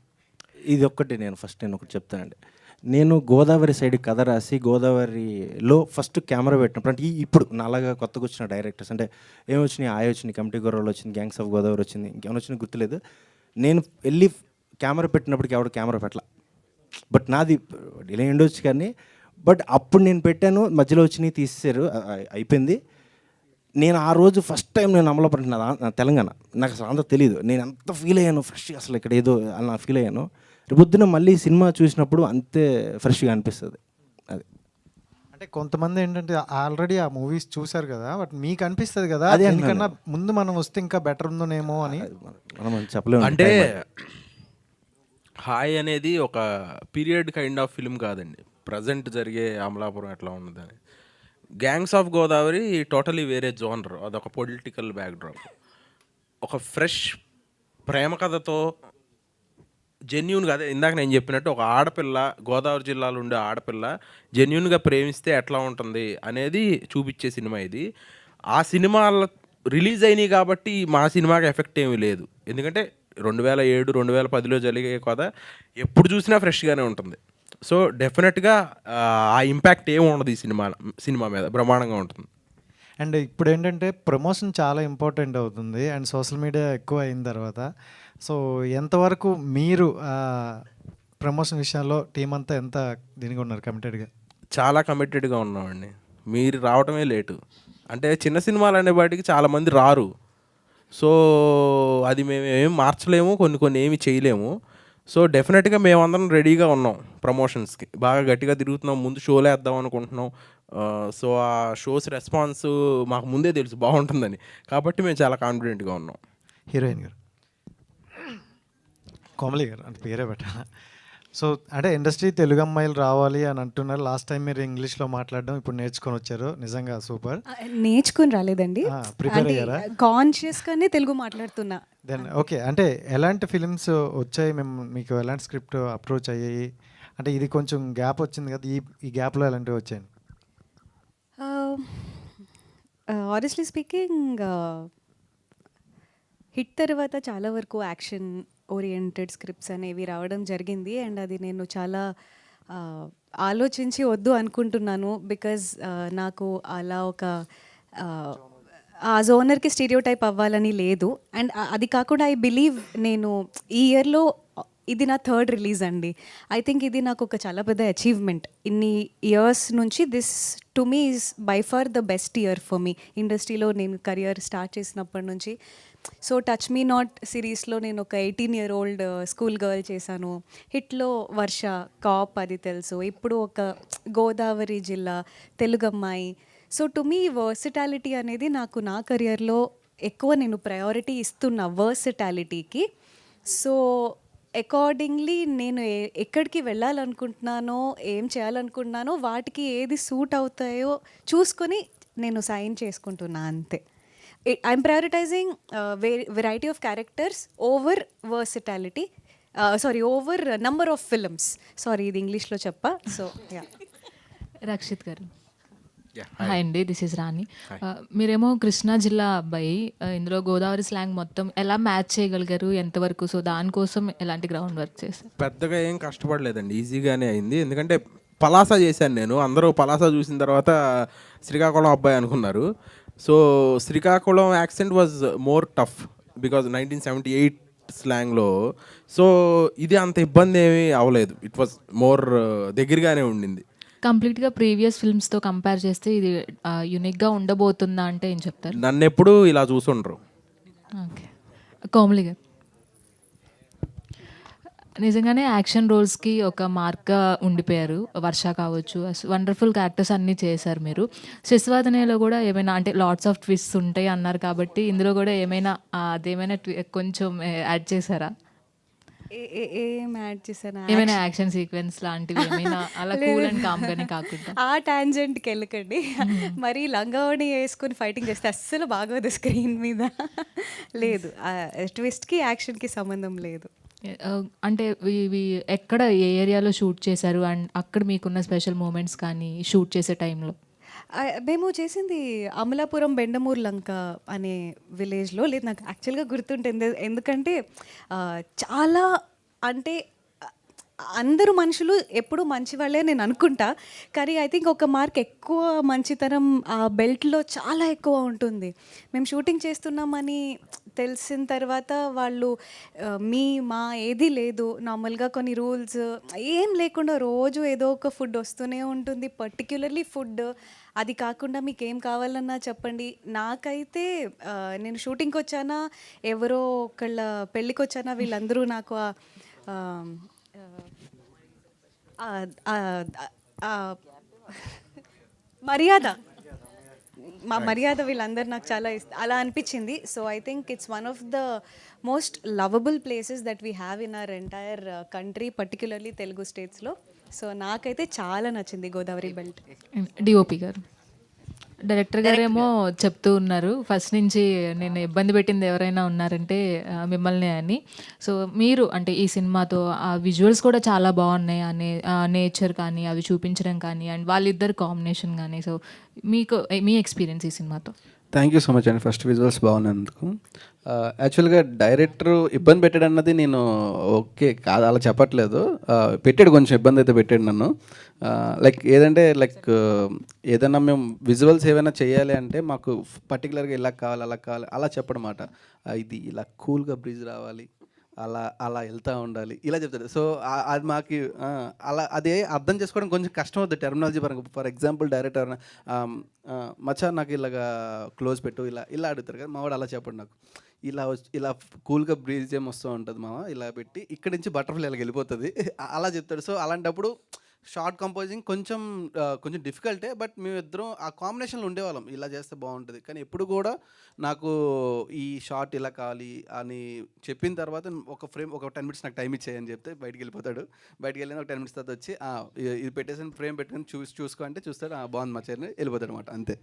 ఇది ఒక్కటి నేను ఒకటి చెప్తానండి. నేను గోదావరి సైడ్ కథ రాసి గోదావరిలో ఫస్ట్ కెమెరా పెట్టినప్పుడు, అంటే ఇప్పుడు నాలాగా కొత్తగా వచ్చిన డైరెక్టర్స్ అంటే ఏమొచ్చినాయి, వచ్చినాయి, కమిటీ గొర్రెలు వచ్చింది, గ్యాంగ్స్ ఆఫ్ గోదావరి వచ్చింది, ఇంకేమైనా వచ్చినా గుర్తులేదు. నేను వెళ్ళి కెమెరా పెట్టినప్పటికి ఎవడు కెమెరా పెట్టలా. బట్ నాది డిలే ఉండొచ్చు కానీ, బట్ అప్పుడు నేను పెట్టాను, మధ్యలో వచ్చినాయి తీసేశారు, అయిపోయింది. నేను ఆ రోజు ఫస్ట్ టైం నేను అమలాపురం, నా తెలంగాణ, నాకు అసలు అంత తెలియదు. నేను ఎంత ఫీల్ అయ్యాను, ఫ్రెష్ అసలు ఇక్కడ ఏదో అలా ఫీల్ అయ్యాను. రేపొద్దున మళ్ళీ సినిమా చూసినప్పుడు అంతే ఫ్రెష్గా అనిపిస్తుంది. అది అంటే కొంతమంది ఏంటంటే ఆల్రెడీ ఆ మూవీస్ చూశారు కదా, బట్ మీకు అనిపిస్తుంది కదా అదే దీనికన్నా ముందు మనం వస్తే ఇంకా బెటర్ ఉందనేమో అని. మనం చెప్పలేము. అంటే హాయ్ అనేది ఒక పీరియడ్ కైండ్ ఆఫ్ ఫిల్మ్ కాదండి, ప్రజెంట్ జరిగే అమలాపురం ఎట్లా ఉన్నదని. గ్యాంగ్స్ ఆఫ్ గోదావరి టోటలీ వేరే జోనర్, అదొక పొలిటికల్ బ్యాక్డ్రాప్. ఒక ఫ్రెష్ ప్రేమ కథతో జెన్యున్గా, అదే ఇందాక నేను చెప్పినట్టు ఒక ఆడపిల్ల, గోదావరి జిల్లాలో ఉండే ఆడపిల్ల జెన్యున్గా ప్రేమిస్తే ఎట్లా ఉంటుంది అనేది చూపించే సినిమా ఇది. ఆ సినిమాల రిలీజ్ అయినాయి కాబట్టి మా సినిమాకి ఎఫెక్ట్ ఏమీ లేదు, ఎందుకంటే 2007, 2010లో జరిగే కథ ఎప్పుడు చూసినా ఫ్రెష్గానే ఉంటుంది. సో డెఫినెట్గా ఆ ఇంపాక్ట్ ఏమి ఉండదు ఈ సినిమా మీద, బ్రహ్మాండంగా ఉంటుంది. అండ్ ఇప్పుడు ఏంటంటే ప్రమోషన్ చాలా ఇంపార్టెంట్ అవుతుంది, అండ్ సోషల్ మీడియా ఎక్కువ అయిన తర్వాత సో ఎంతవరకు మీరు ప్రమోషన్ విషయంలో టీం అంతా ఎంత దీనిగా ఉన్నారు, కమిటెడ్గా? చాలా కమిటెడ్గా ఉన్నామండి. మీరు రావటమే లేటు. అంటే చిన్న సినిమాలు అనే వాటికి చాలామంది రారు, సో అది మేము ఏం మార్చలేము, కొన్ని ఏమి చేయలేము. సో డెఫినెట్గా మేమందరం రెడీగా ఉన్నాం ప్రమోషన్స్కి, బాగా గట్టిగా తిరుగుతున్నాం, ముందు షోలు వేద్దాం అనుకుంటున్నాం. సో ఆ షోస్ రెస్పాన్స్ మాకు ముందే తెలుసు బాగుంటుందని, కాబట్టి మేము చాలా కాన్ఫిడెంట్గా ఉన్నాం. హీరోయిన్ గారు, కోమలి గారు అంటే పేరే పెట్టాలి. సో అంటే ఇండస్ట్రీ తెలుగు అమ్మాయిలు రావాలి అని అంటున్నారు. లాస్ట్ టైం మీరు ఇంగ్లీష్లో మాట్లాడడం ఇప్పుడు నేర్చుకొని వచ్చారు, నిజంగా సూపర్. నేర్చుకుని రాలేదండి, ప్రిపేర్ అయ్యారా? కాన్షియస్గానే తెలుగు మాట్లాడుతున్నా. దెన్ ఓకే, అంటే ఎలాంటి ఫిలిమ్స్ వచ్చాయి, మీకు ఎలాంటి స్క్రిప్ట్ అప్రోచ్ అయ్యాయి? అంటే ఇది కొంచెం గ్యాప్ వచ్చింది కదా, ఈ గ్యాప్లో ఎలాంటివి వచ్చాయి? ఆనెస్ట్లీ స్పీకింగ్ హిట్ తర్వాత చాలా వరకు యాక్షన్ ఓరియంటెడ్ స్క్రిప్ట్స్ అనేవి రావడం జరిగింది, అండ్ అది నేను చాలా ఆలోచించి వద్దు అనుకుంటున్నాను. బికాజ్ నాకు అలా ఒక ఆ జోనర్కి స్టీరియో టైప్ అవ్వాలని లేదు. అండ్ అది కాకుండా ఐ బిలీవ్ నేను ఈ ఇయర్లో ఇది నా 3rd రిలీజ్ అండి. ఐ థింక్ ఇది నాకు ఒక చాలా పెద్ద అచీవ్మెంట్. ఇన్ని ఇయర్స్ నుంచి this to me is by for the best year for me. ఇండస్ట్రీలో నేను కెరియర్ స్టార్ట్ చేసినప్పటి నుంచి. సో టచ్ మీ నాట్ సిరీస్లో నేను ఒక 18-year-old స్కూల్ గర్ల్ చేశాను. హిట్లో వర్ష, కాప్ అది తెలుసు. ఇప్పుడు ఒక గోదావరి జిల్లా తెలుగు అమ్మాయి. సో టు మీ వర్సిటాలిటీ అనేది నాకు నా కెరియర్లో ఎక్కువ నేను ప్రయారిటీ ఇస్తున్నా వర్సిటాలిటీకి. సో అకార్డింగ్లీ నేను ఎక్కడికి వెళ్ళాలనుకుంటున్నానో, ఏం చేయాలనుకుంటున్నానో వాటికి ఏది సూట్ అవుతాయో చూసుకొని నేను సైన్ చేసుకుంటున్నా అంతే. I'm prioritising variety of characters over versatility, over number of films. ఇది ఇంగ్లీష్లో చెప్పా. సో రక్షిత్ గారు, హాయ్ అండి, దిస్ ఇస్ రాణి. మీరేమో కృష్ణా జిల్లా అబ్బాయి, ఇందులో గోదావరి స్లాంగ్ మొత్తం ఎలా మ్యాచ్ చేయగలిగారు, ఎంతవరకు? సో దానికోసం ఎలాంటి గ్రౌండ్ వర్క్ చేశారు? పెద్దగా ఏం కష్టపడలేదండి, ఈజీగానే అయింది. ఎందుకంటే పలాస చేశాను నేను. అందరూ పలాస చూసిన తర్వాత శ్రీకాకుళం అబ్బాయి అనుకున్నారు. సో Srikakulam accent was more tough because 1978 స్లాంగ్లో. సో ఇది అంత ఇబ్బంది ఏమీ అవ్వలేదు, ఇట్ వాజ్ మోర్ దగ్గరగానే ఉండింది. కంప్లీట్గా ప్రీవియస్ ఫిల్మ్స్తో కంపేర్ చేస్తే ఇది యూనిక్గా ఉండబోతుందా అంటే ఏం చెప్తారు? నన్ను ఎప్పుడు ఇలా చూసుండ్రు. ఓకే, కోమలి గారు, నిజంగానే యాక్షన్ రోల్స్కి ఒక మార్క్గా ఉండిపోయారు. వర్ష కావచ్చు, వండర్ఫుల్ క్యారెక్టర్స్ అన్నీ చేశారు మీరు. శశివాదనలో కూడా ఏమైనా, అంటే లాట్స్ ఆఫ్ ట్విస్ట్స్ ఉంటాయి అన్నారు కాబట్టి ఇందులో కూడా ఏమైనా అదేమైనా కొంచెం యాడ్ చేశారా? ఏం యాడ్ చేశాను? ఏమైనా యాక్షన్ సీక్వెన్స్ లాంటివి ఏమైనా అలా కూల్ అండ్ కామ్గానే కాకుండా? ఆ టాంజెంట్కి వెళ్ళకండి. మరి లంగావణి వేసుకొని ఫైటింగ్ చేస్తే అస్సలు బాగోదు స్క్రీన్ మీద. లేదు, ట్విస్ట్కి యాక్షన్కి సంబంధం లేదు. అంటే ఇవి ఎక్కడ ఏ ఏరియాలో షూట్ చేశారు అండ్ అక్కడ మీకున్న స్పెషల్ మూమెంట్స్ కానీ షూట్ చేసే టైంలో? మేము చేసింది అమలాపురం బెండమూరు లంక అనే విలేజ్లో. లేదు, నాకు యాక్చువల్గా గుర్తుంటుంది ఎందుకంటే చాలా అంటే అందరూ మనుషులు ఎప్పుడు మంచి వాళ్ళే నేను అనుకుంటా, కానీ ఐ థింక్ ఒక మార్క్ ఎక్కువ మంచితనం ఆ బెల్ట్లో చాలా ఎక్కువ ఉంటుంది. మేము షూటింగ్ చేస్తున్నామని తెలిసిన తర్వాత వాళ్ళు మా ఏది లేదు, నార్మల్గా కొన్ని రూల్స్ ఏం లేకుండా రోజు ఏదో ఒక ఫుడ్ వస్తూనే ఉంటుంది. పర్టిక్యులర్లీ ఫుడ్, అది కాకుండా మీకు ఏం కావాలన్నా చెప్పండి. నాకైతే నేను షూటింగ్కి వచ్చానా ఎవరో ఒకళ్ళ పెళ్ళికి వచ్చానా వీళ్ళందరూ నాకు మర్యాద మర్యాద వీళ్ళందరూ నాకు చాలా అలా అనిపించింది. So I think it's one of the most lovable places that we have in our entire country, particularly Telugu స్టేట్స్లో. సో నాకైతే చాలా నచ్చింది గోదావరి బెల్ట్. డిఓపి గారు, డైరెక్టర్ గారేమో చెప్తూ ఉన్నారు ఫస్ట్ నుంచి నేను ఇబ్బంది పెట్టింది ఎవరైనా ఉన్నారంటే మిమ్మల్ని అని. సో మీరు అంటే ఈ సినిమాతో ఆ విజువల్స్ కూడా చాలా బాగున్నాయి, నేచర్ కానీ అవి చూపించడం కానీ అండ్ వాళ్ళిద్దరు కాంబినేషన్ కానీ. సో మీకు మీ ఎక్స్పీరియన్స్ ఈ సినిమాతో? థ్యాంక్ యూ సో మచ్ అండి, ఫస్ట్ విజువల్స్ బాగున్నందుకు. యాక్చువల్గా డైరెక్టర్ ఇబ్బంది పెట్టాడు అన్నది నేను ఓకే కాదు అలా చెప్పట్లేదు. పెట్టాడు, కొంచెం ఇబ్బంది అయితే పెట్టాడు నన్ను. లైక్ ఏదంటే లైక్ ఏదైనా మేము విజువల్స్ ఏమైనా చేయాలి అంటే మాకు పర్టికులర్గా ఇలా కావాలి అలా కావాలి అలా చెప్పడమాట. ఇది ఇలా కూల్గా బ్రిడ్జ్ రావాలి, అలా అలా వెళ్తూ ఉండాలి ఇలా చెప్తాడు. సో అది మాకు అలా అదే అర్థం చేసుకోవడం కొంచెం కష్టం అవుతుంది టెర్మినాలజీ పరంగా. ఫర్ ఎగ్జాంపుల్ డైరెక్టర్ మచ్చా నాకు ఇలాగా క్లోజ్ పెట్టు ఇలా ఇలా అడుగుతారు కదా, మావాడు అలా చెప్పండి నాకు ఇలా కూల్గా బ్రీజ్ ఏం వస్తూ ఉంటుంది మామ, ఇలా పెట్టి ఇక్కడి నుంచి బటర్ఫ్లై ఇలా వెళ్ళిపోతుంది అలా చెప్తాడు. సో అలాంటప్పుడు షార్ట్ కంపోజింగ్ కొంచెం డిఫికల్టే, బట్ మేమిద్దరం ఆ కాంబినేషన్లో ఉండేవాళ్ళం ఇలా చేస్తే బాగుంటుంది. కానీ ఎప్పుడు కూడా నాకు ఈ షార్ట్ ఇలా కావాలి అని చెప్పిన తర్వాత ఒక 10 minutes నాకు టైం ఇచ్చేయని చెప్తే బయటికి వెళ్ళిపోతాడు. బయటికి వెళ్ళిన ఒక 10 minutes తర్వాత వచ్చి ఇది పెట్టేసి ఫ్రేమ్ పెట్టుకుని చూసుకో అంటే చూస్తాడు, బాగుంది మా చైర్ని వెళ్ళిపోతాడు అనమాట, అంతే.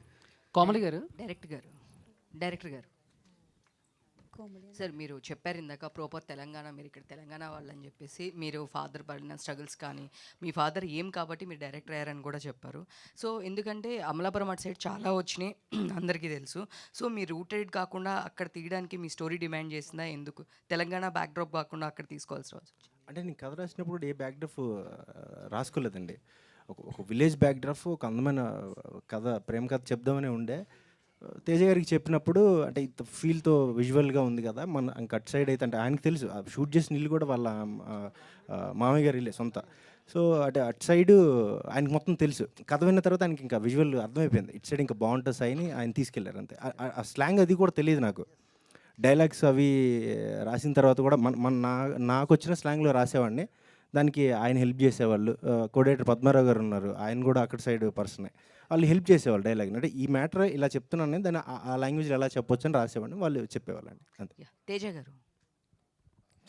కోమలి గారు, డైరెక్టర్ గారు సార్, మీరు చెప్పారు ఇందాక ప్రాపర్ తెలంగాణ, మీరు ఇక్కడ తెలంగాణ వాళ్ళని చెప్పేసి, మీరు ఫాదర్ పడిన స్ట్రగుల్స్ కానీ మీ ఫాదర్ ఏం కాబట్టి మీరు డైరెక్టర్ అయ్యారని కూడా చెప్పారు. సో ఎందుకంటే అమలాపురం అటు సైడ్ చాలా వచ్చినాయి అందరికీ తెలుసు. సో మీరు రూటెడ్ కాకుండా అక్కడ తీయడానికి మీ స్టోరీ డిమాండ్ చేసిందా? ఎందుకు తెలంగాణ బ్యాక్డ్రాప్ కాకుండా అక్కడ తీసుకోవాల్సి వచ్చింది? అంటే నేను కథ రాసినప్పుడు ఏ బ్యాక్డ్రాప్ రాసుకోలేదండి. ఒక విలేజ్ బ్యాక్డ్రాప్, ఒక అందమైన కథ, ప్రేమ కథ చెప్దామనే ఉండే. తేజ గారికి చెప్పినప్పుడు అంటే ఇంత ఫీల్తో విజువల్గా ఉంది కదా, మన కట్ సైడ్ అయితే అంటే ఆయనకు తెలుసు షూట్ చేసిన ఇల్లు కూడా వాళ్ళ మామయ్య గారి ఇల్లే సొంత. సో అంటే అటు సైడు ఆయనకి మొత్తం తెలుసు. కథ విన్న తర్వాత ఆయనకి ఇంకా విజువల్ అర్థమైపోయింది, ఇటు సైడ్ ఇంకా బాగుంటుంది సాయిని ఆయన తీసుకెళ్లారు అంతే. ఆ స్లాంగ్ అది కూడా తెలియదు నాకు. డైలాగ్స్ అవి రాసిన తర్వాత కూడా నాకు వచ్చిన స్లాంగ్లో రాసేవాడిని, దానికి ఆయన హెల్ప్ చేసేవాళ్ళు. కోడేటర్ పద్మారావు గారు ఉన్నారు, ఆయన కూడా అక్కడ సైడ్ పర్సనే, వాళ్ళు హెల్ప్ చేసేవాళ్ళు డైలాగ్. అంటే ఈ మ్యాటర్ ఇలా చెప్తున్నాను దాన్ని ఆ లాంగ్వేజ్లో ఎలా చెప్పొచ్చు అని రాసేవాడిని, వాళ్ళు చెప్పేవాళ్ళండి అంతే. తేజ గారు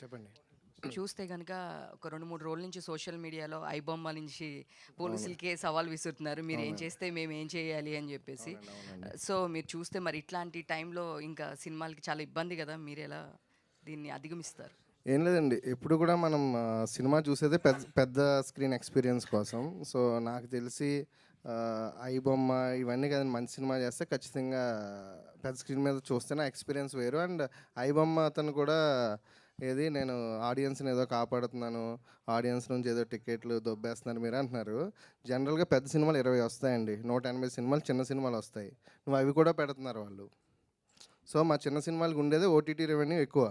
చెప్పండి. చూస్తే కనుక ఒక 2-3 రోజుల నుంచి సోషల్ మీడియాలో ఐబొమ్మ నుంచి పోలీసులకే సవాల్ విసురుతున్నారు, మీరు ఏం చేస్తే మేము ఏం చేయాలి అని చెప్పేసి. సో మీరు చూస్తే మరి ఇట్లాంటి టైంలో ఇంకా సినిమాలకి చాలా ఇబ్బంది కదా, మీరు ఎలా దీన్ని అధిగమిస్తారు? ఏం లేదండి, ఎప్పుడు కూడా మనం సినిమా చూసేదే పెద్ద స్క్రీన్ ఎక్స్పీరియన్స్ కోసం. సో నాకు తెలిసి ఐబొమ్మ ఇవన్నీ కదండి, మంచి సినిమా చేస్తే ఖచ్చితంగా పెద్ద స్క్రీన్ మీద చూస్తేనే ఎక్స్పీరియన్స్ వేరు. అండ్ ఐబొమ్మ అతను కూడా ఏది నేను ఆడియన్స్ని ఏదో కాపాడుతున్నాను, ఆడియన్స్ నుంచి ఏదో టికెట్లు దొబ్బేస్తున్నారు మీరు అంటున్నారు. జనరల్గా పెద్ద సినిమాలు 20 వస్తాయండి, 180 సినిమాలు చిన్న సినిమాలు వస్తాయి, నువ్వు అవి కూడా పెడుతున్నారు వాళ్ళు. సో మా చిన్న సినిమాలకు ఉండేది ఓటీటీ రెవెన్యూ ఎక్కువ,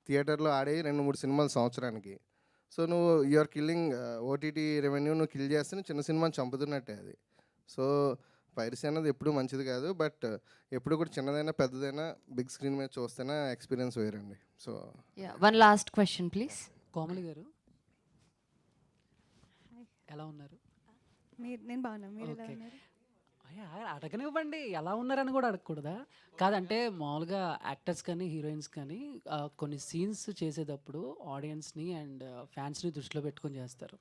థియేటర్లో ఆడేవి 2-3 సినిమాలు సంవత్సరానికి. సో నువ్వు యూఆర్ కిల్లింగ్ ఓటీటీ రెవెన్యూ, నువ్వు కిల్ చేస్తే చిన్న సినిమాని చంపుతున్నట్టే అది. సో పైరసీ అనేది ఎప్పుడు మంచిది కాదు, బట్ ఎప్పుడు కూడా చిన్నదైనా పెద్దదైనా బిగ్ స్క్రీన్ మీద చూస్తేనే ఎక్స్పీరియన్స్ వేరండి. So one last question please. Komali గారు ఎలా ఉన్నారు? నేను బాగున్నా, మీరు ఎలా ఉన్నారు? అడగనివ్వండి, ఎలా ఉన్నారని కూడా అడగకూడదా? కాదంటే మామూలుగా యాక్టర్స్ కానీ హీరోయిన్స్ కానీ కొన్ని సీన్స్ చేసేటప్పుడు ఆడియన్స్ని అండ్ ఫ్యాన్స్ని దృష్టిలో పెట్టుకొని చేస్తారు.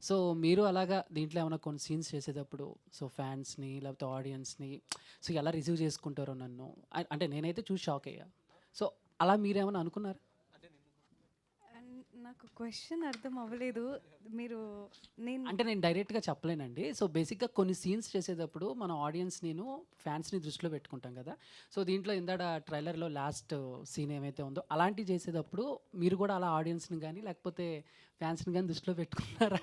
సో మీరు అలాగా దీంట్లో ఏమైనా కొన్ని సీన్స్ చేసేటప్పుడు సో ఫ్యాన్స్ని లేకపోతే ఆడియన్స్ని సో ఎలా రిసీవ్ చేసుకుంటారో నన్ను అంటే నేనైతే చూసి షాక్ అయ్యా. సో అలా మీరేమైనా అనుకున్నారు? నాకు క్వశ్చన్ అర్థం అవ్వలేదు. మీరు అంటే నేను డైరెక్ట్గా చెప్పలేనండి. సో బేసిక్గా కొన్ని సీన్స్ చేసేటప్పుడు మన ఆడియన్స్ ఫ్యాన్స్ని దృష్టిలో పెట్టుకుంటాం కదా. సో దీంట్లో ఇందాడ ట్రైలర్లో లాస్ట్ సీన్ ఏమైతే ఉందో అలాంటివి చేసేటప్పుడు మీరు కూడా అలా ఆడియన్స్ని కానీ లేకపోతే ఫ్యాన్స్ని కానీ దృష్టిలో పెట్టుకున్నారా?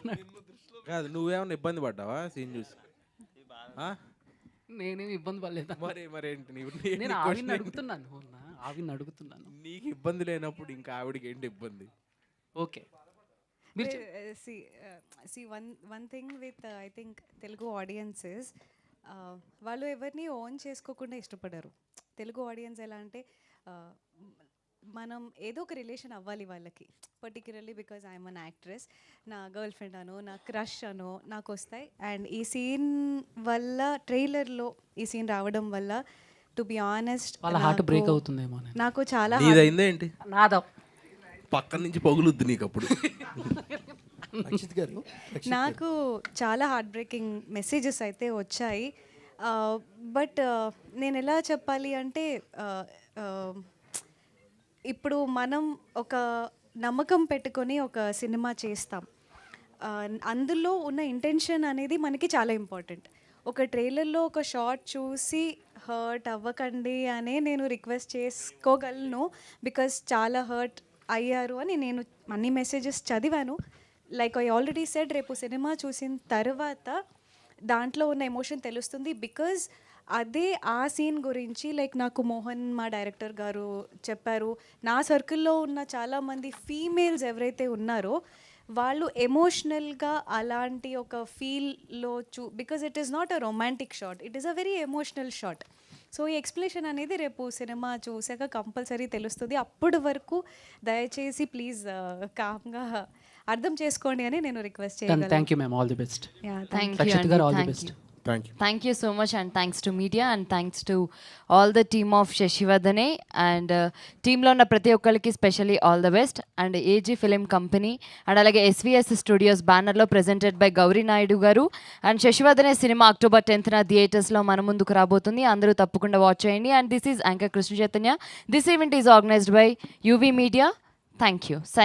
కాదు, నువ్వేమన్నా ఇబ్బంది పడ్డావా సీన్ చూసి? ఆ? నేనేమి ఇబ్బంది పడలేదు. మరేంటి నేను ఆవిని అడుగుతున్నాను. నీకు ఇబ్బంది లేనప్పుడు ఇంకా ఆవిడకి ఏంటి ఇబ్బంది? ఓకే, మీరు one thing with I think Telugu audiences, వాళ్ళు ఎవరిని ఓన్ చేసుకోకుండా ఇష్టపడరు. తెలుగు ఆడియన్స్ ఎలా అంటే మనం ఏదో ఒక రిలేషన్ అవ్వాలి వాళ్ళకి, particularly because I'm an actress. నా గర్ల్ ఫ్రెండ్ అనో, నా క్రష్ అనో నాకు వస్తాయి. అండ్ ఈ సీన్ వల్ల, ట్రైలర్లో ఈ సీన్ రావడం వల్ల, టు బి ఆనెస్ట్, వాళ్ళ హార్ట్ బ్రేక్ అవుతుందేమో. నాకు చాలా నీదైందే ఏంటి? నాదా పక్కన నుంచి పగులుద్ది నీకు అప్పుడు. నాకు చాలా హార్ట్ బ్రేకింగ్ మెసేజెస్ అయితే వచ్చాయి. బట్ నేను ఎలా చెప్పాలి అంటే, ఇప్పుడు మనం ఒక నమ్మకం పెట్టుకొని ఒక సినిమా చేస్తాం. అందులో ఉన్న ఇంటెన్షన్ అనేది మనకి చాలా ఇంపార్టెంట్. ఒక ట్రైలర్లో ఒక షార్ట్ చూసి హర్ట్ అవ్వకండి అనే నేను రిక్వెస్ట్ చేసుకోగలను, బికాస్ చాలా హర్ట్ అయ్యారు అని నేను అన్ని మెసేజెస్ చదివాను. లైక్ ఐ ఆల్రెడీ సెడ్, రేపు సినిమా చూసిన తర్వాత దాంట్లో ఉన్న ఎమోషన్ తెలుస్తుంది. బికాజ్ అదే ఆ సీన్ గురించి లైక్ నాకు మోహన్ మా డైరెక్టర్ గారు చెప్పారు, నా సర్కిల్లో ఉన్న చాలామంది ఫీమేల్స్ ఎవరైతే ఉన్నారో వాళ్ళు ఎమోషనల్గా అలాంటి ఒక ఫీల్లో because it is not a romantic shot, it is a very emotional shot. So ఈ ఎక్స్ప్లెనేషన్ అనేది రేపు సినిమా చూసాక కంపల్సరీ తెలుస్తుంది. అప్పటి వరకు దయచేసి ప్లీజ్ కామ్గా అర్థం చేసుకోండి అని నేను రిక్వెస్ట్ చేయగలను. Thank you ma'am, all the best. Thank you, Rakshit గారు, all the thank best. you. Thank you. Thank you so much, and thanks to media and thanks to all the team of Shashivadane and team lo ఉన్న ప్రతి ఒక్కరికి specially all the best. And AG film company and అలాగే SVS studios బ్యానర్లో presented by Gauri Naidu గారు. And శశివర్ధనే cinema October 10th థియేటర్స్లో మన ముందుకు రాబోతుంది. అందరూ తప్పకుండా వాచ్ చేయండి. And this is anchor Krishna Chaitanya. This event is organised by UV media. Thank you.